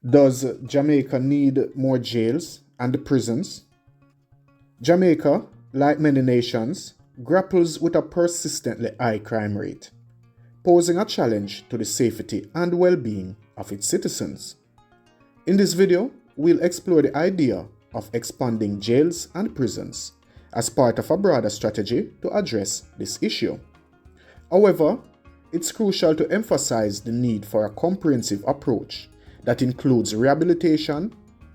Does Jamaica need more jails and prisons? Jamaica, like many nations, grapples with a persistently high crime rate, posing a challenge to the safety and well-being of its citizens. In this video, we'll explore the idea of expanding jails and prisons as part of a broader strategy to address this issue. However, it's crucial to emphasize the need for a comprehensive approach that includes rehabilitation,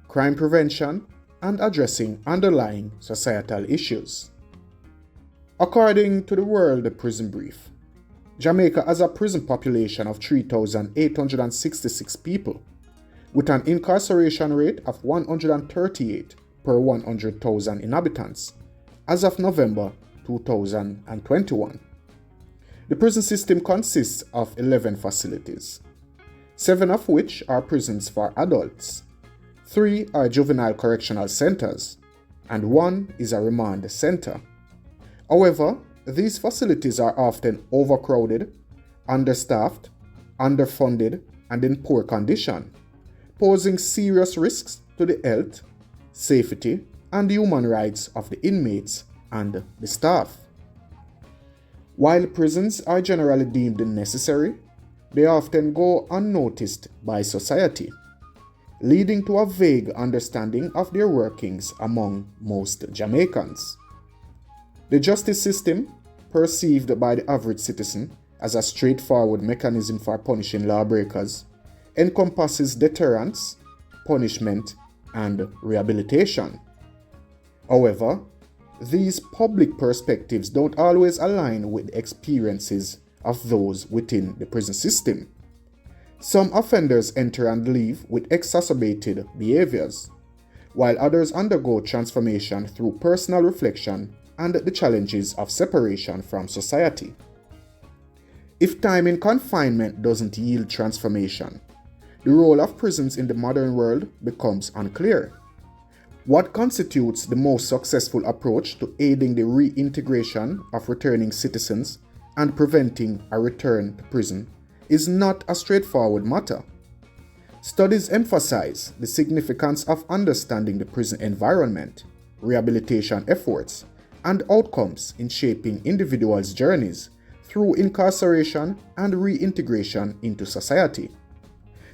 crime prevention, and addressing underlying societal issues. According to the World Prison Brief, Jamaica has a prison population of 3,866 people, with an incarceration rate of 138 per 100,000 inhabitants as of November 2021. The prison system consists of 11 facilities, 7 of which are prisons for adults, 3 are juvenile correctional centers, and 1 is a remand center. However, these facilities are often overcrowded, understaffed, underfunded, and in poor condition, posing serious risks to the health, safety, and human rights of the inmates and the staff. While prisons are generally deemed necessary, they often go unnoticed by society, leading to a vague understanding of their workings among most Jamaicans. The justice system, perceived by the average citizen as a straightforward mechanism for punishing lawbreakers, encompasses deterrence, punishment, and rehabilitation. However, these public perspectives don't always align with the experiences of those within the prison system. Some offenders enter and leave with exacerbated behaviors, while others undergo transformation through personal reflection and the challenges of separation from society. If time in confinement doesn't yield transformation, the role of prisons in the modern world becomes unclear. What constitutes the most successful approach to aiding the reintegration of returning citizens and preventing a return to prison is not a straightforward matter. Studies emphasize the significance of understanding the prison environment, rehabilitation efforts, and outcomes in shaping individuals' journeys through incarceration and reintegration into society.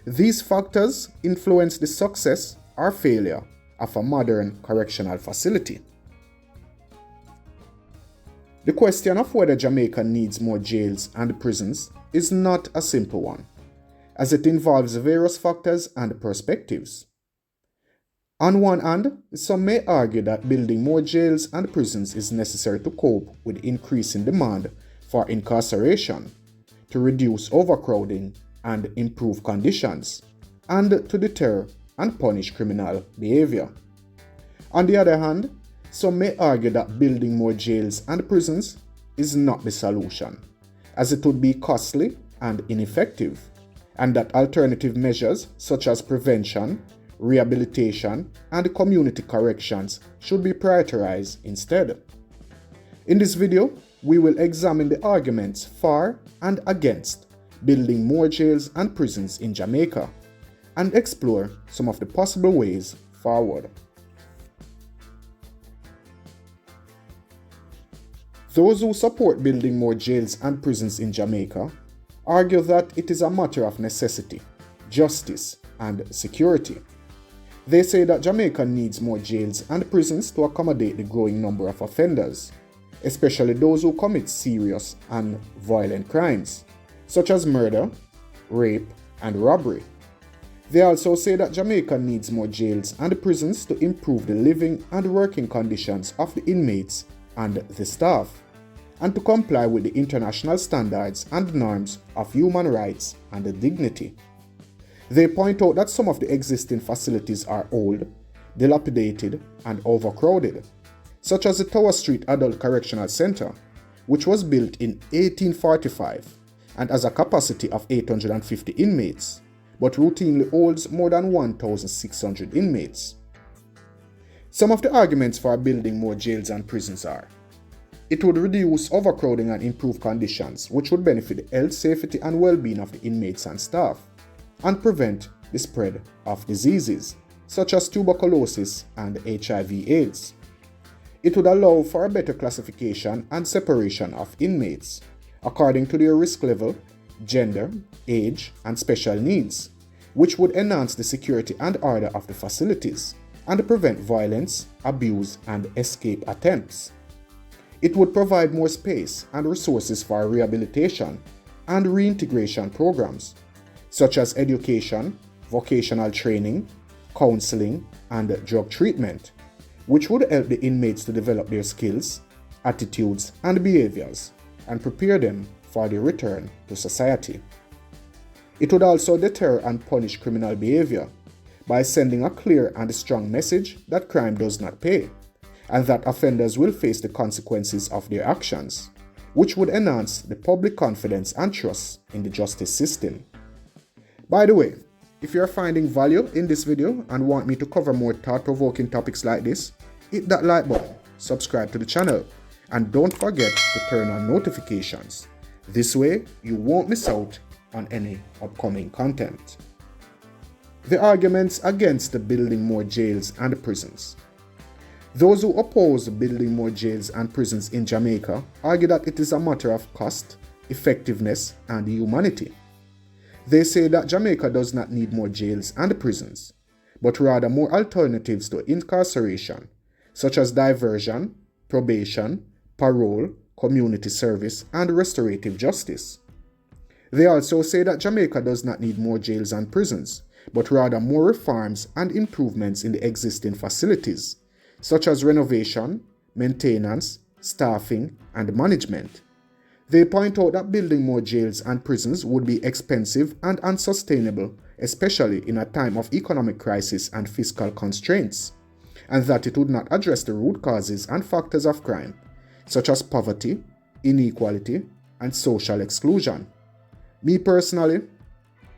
These factors influence the success or failure of a modern correctional facility. The question of whether Jamaica needs more jails and prisons is not a simple one, as it involves various factors and perspectives. On one hand, some may argue that building more jails and prisons is necessary to cope with increasing demand for incarceration, to reduce overcrowding and improve conditions, and to deter and punish criminal behavior. On the other hand, some may argue that building more jails and prisons is not the solution, as it would be costly and ineffective, and that alternative measures such as prevention, rehabilitation, and community corrections should be prioritized instead. In this video, we will examine the arguments for and against building more jails and prisons in Jamaica and explore some of the possible ways forward. Those who support building more jails and prisons in Jamaica argue that it is a matter of necessity, justice, and security. They say that Jamaica needs more jails and prisons to accommodate the growing number of offenders, especially those who commit serious and violent crimes, such as murder, rape, and robbery. They also say that Jamaica needs more jails and prisons to improve the living and working conditions of the inmates and the staff, and to comply with the international standards and norms of human rights and dignity. They point out that some of the existing facilities are old, dilapidated, and overcrowded, such as the Tower Street Adult Correctional Center, which was built in 1845 and has a capacity of 850 inmates, but routinely holds more than 1,600 inmates. Some of the arguments for building more jails and prisons are: it would reduce overcrowding and improve conditions, which would benefit the health, safety, and well-being of the inmates and staff, and prevent the spread of diseases such as tuberculosis and HIV/AIDS. It would allow for a better classification and separation of inmates according to their risk level, gender, age, and special needs, which would enhance the security and order of the facilities and prevent violence, abuse, and escape attempts. It would provide more space and resources for rehabilitation and reintegration programs, such as education, vocational training, counseling, and drug treatment, which would help the inmates to develop their skills, attitudes, and behaviors, and prepare them for their return to society. It would also deter and punish criminal behavior by sending a clear and strong message that crime does not pay, and that offenders will face the consequences of their actions, which would enhance the public confidence and trust in the justice system. By the way, if you are finding value in this video and want me to cover more thought-provoking topics like this, hit that like button, subscribe to the channel, and don't forget to turn on notifications. This way, you won't miss out on any upcoming content. The arguments against building more jails and prisons. Those who oppose building more jails and prisons in Jamaica argue that it is a matter of cost, effectiveness, and humanity. They say that Jamaica does not need more jails and prisons, but rather more alternatives to incarceration, such as diversion, probation, parole, community service, and restorative justice. They also say that Jamaica does not need more jails and prisons, but rather more reforms and improvements in the existing facilities, such as renovation, maintenance, staffing, and management. They point out that building more jails and prisons would be expensive and unsustainable, especially in a time of economic crisis and fiscal constraints, and that it would not address the root causes and factors of crime, such as poverty, inequality, and social exclusion. Me personally,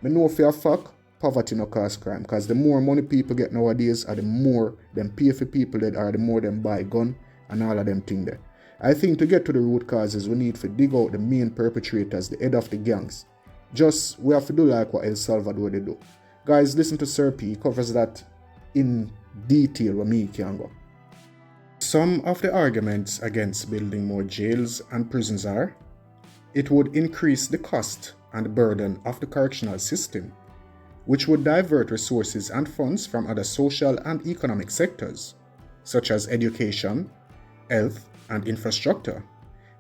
I know for a fact poverty no cause crime, because the more money people get nowadays, or the more them pay for people that are, the more them buy gun and all of them thing there. I think to get to the root causes, we need to dig out the main perpetrators, the head of the gangs. Just, we have to do like what El Salvador they do. Guys, listen to Sir P, he covers that in detail where me can go. Some of the arguments against building more jails and prisons are: it would increase the cost and burden of the correctional system, which would divert resources and funds from other social and economic sectors, such as education, health, and infrastructure,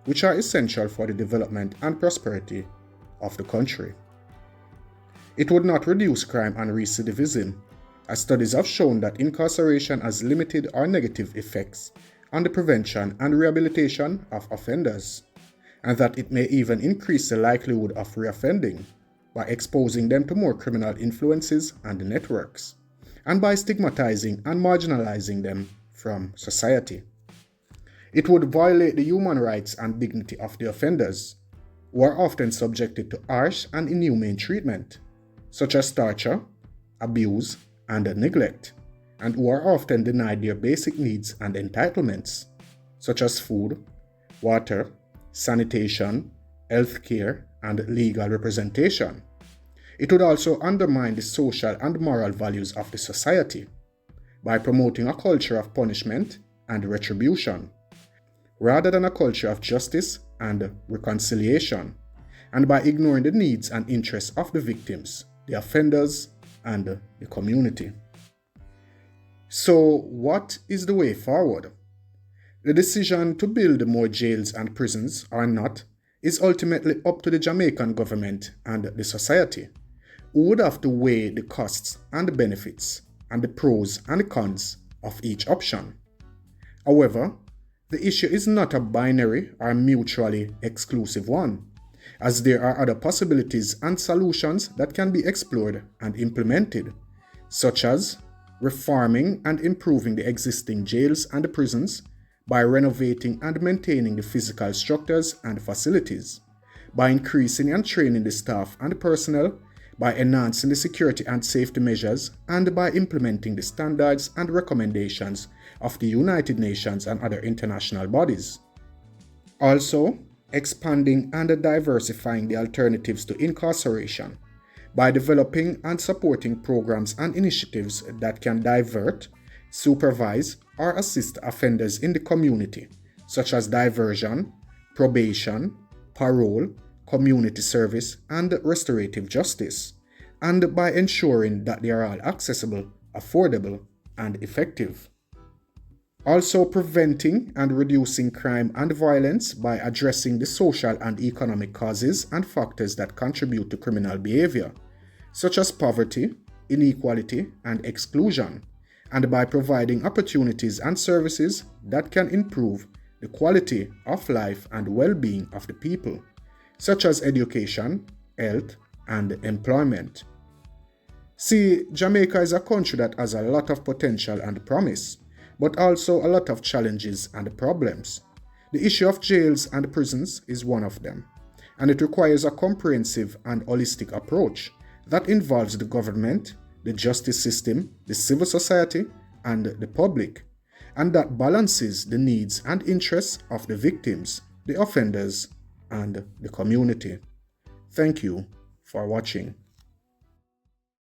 which are essential for the development and prosperity of the country. It would not reduce crime and recidivism, as studies have shown that incarceration has limited or negative effects on the prevention and rehabilitation of offenders, and that it may even increase the likelihood of reoffending by exposing them to more criminal influences and networks, and by stigmatizing and marginalizing them from society. It would violate the human rights and dignity of the offenders, who are often subjected to harsh and inhumane treatment, such as torture, abuse, and neglect, and who are often denied their basic needs and entitlements, such as food, water, sanitation, health care, and legal representation. It would also undermine the social and moral values of the society by promoting a culture of punishment and retribution, rather than a culture of justice and reconciliation, and by ignoring the needs and interests of the victims, the offenders, and the community. So, what is the way forward? The decision to build more jails and prisons or not is ultimately up to the Jamaican government and the society, who would have to weigh the costs and benefits and the pros and cons of each option. However, the issue is not a binary or mutually exclusive one, as there are other possibilities and solutions that can be explored and implemented, such as reforming and improving the existing jails and prisons by renovating and maintaining the physical structures and facilities, by increasing and training the staff and personnel, by enhancing the security and safety measures, and by implementing the standards and recommendations of the United Nations and other international bodies. Also, expanding and diversifying the alternatives to incarceration by developing and supporting programs and initiatives that can divert, supervise, or assist offenders in the community, such as diversion, probation, parole, community service, and restorative justice, and by ensuring that they are all accessible, affordable, and effective. Also preventing and reducing crime and violence by addressing the social and economic causes and factors that contribute to criminal behavior, such as poverty, inequality, and exclusion, and by providing opportunities and services that can improve the quality of life and well-being of the people, such as education, health, and employment. See, Jamaica is a country that has a lot of potential and promise, but also a lot of challenges and problems. The issue of jails and prisons is one of them, and it requires a comprehensive and holistic approach that involves the government, the justice system, the civil society, and the public, and that balances the needs and interests of the victims, the offenders, and the community. Thank you for watching.